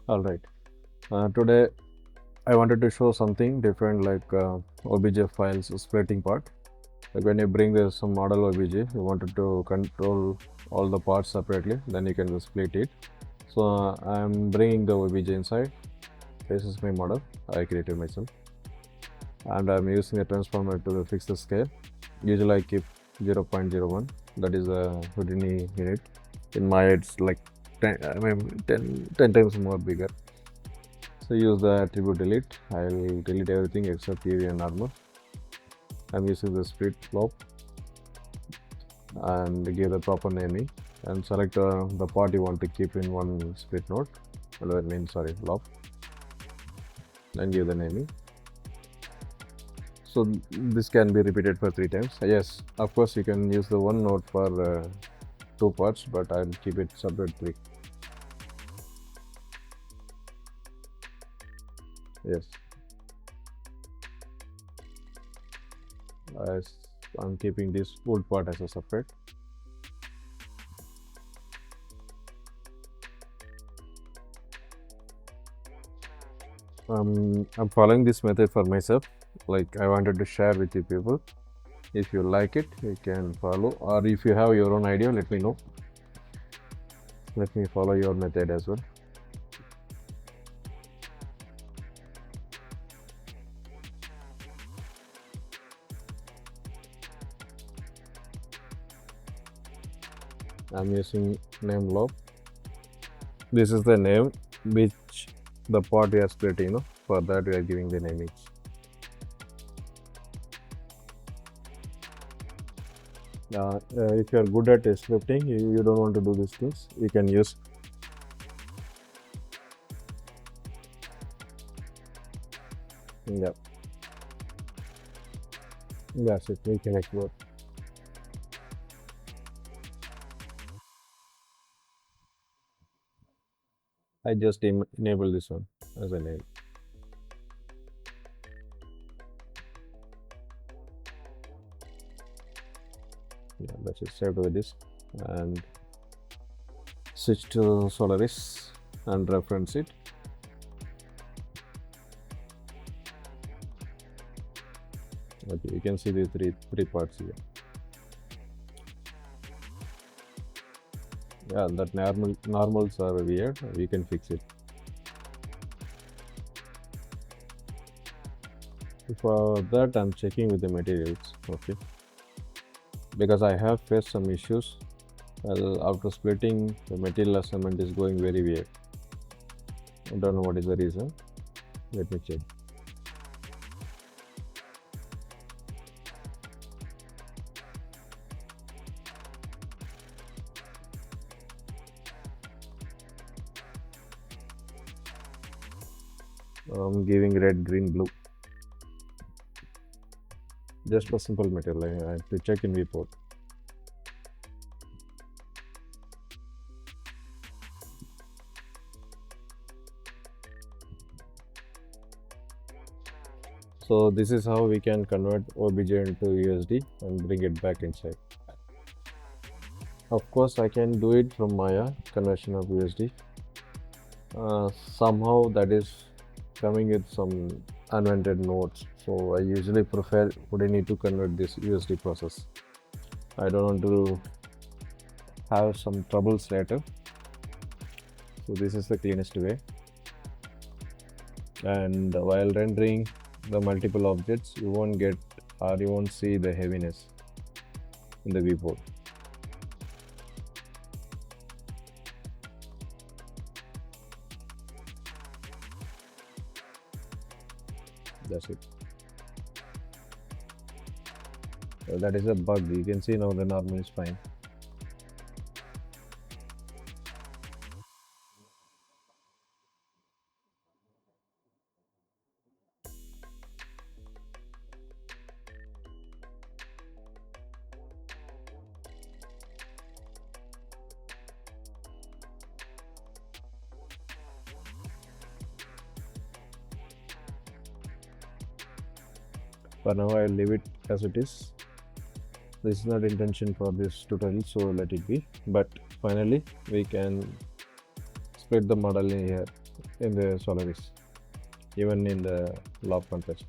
Alright, today I wanted to show something different like OBJ files splitting part. Like when you bring some model OBJ, you wanted to control all the parts separately, then you can just split it. So I'm bringing the OBJ inside. This is my model, I created myself. And I'm using a transformer to fix the scale. Usually I keep 0.01, that is a Houdini unit. In my it's like 10 times more bigger. So use the attribute delete. I'll delete everything except EV and armor. I'm using the split LOP and give the proper naming and select the part you want to keep in one split node. LOP, and give the naming. So this can be repeated for 3 times. Yes, of course you can use the one node for 2 parts, but I'll keep it separate 3. Yes. As I'm keeping this full part as a separate. I'm following this method for myself. Like I wanted to share with you people. If you like it, you can follow, or if you have your own idea, let me know. Let me follow your method as well. I'm using name LOP. This is the name which the part we are splitting, for that we are giving the naming. If you are good at scripting, you don't want to do these things, you can use that's it, we can explore. I just enable this one as a name. Let's just save to the disk and switch to Solaris and reference it. Okay, you can see the three parts here. Yeah, that normals are weird. We can fix it. For that, I'm checking with the materials. Okay, because I have faced some issues. After splitting, the material assignment is going very weird. I don't know what is the reason. Let me check. I'm giving red, green, blue. Just for simple material, I have to check in viewport. So this is how we can convert OBJ into USD and bring it back inside. Of course, I can do it from Maya, conversion of USD. Somehow that is coming with some unwanted nodes. So I usually prefer Houdini to convert this USD process. I don't want to have some troubles later. So this is the cleanest way. And while rendering the multiple objects, you won't see the heaviness in the viewport. That's it. That is a bug. You can see now the normal is fine. For now, I'll leave it as it is. This is not intention for this tutorial, so let it be. But finally, we can split the model in here. in the Solaris, even in the LOP context.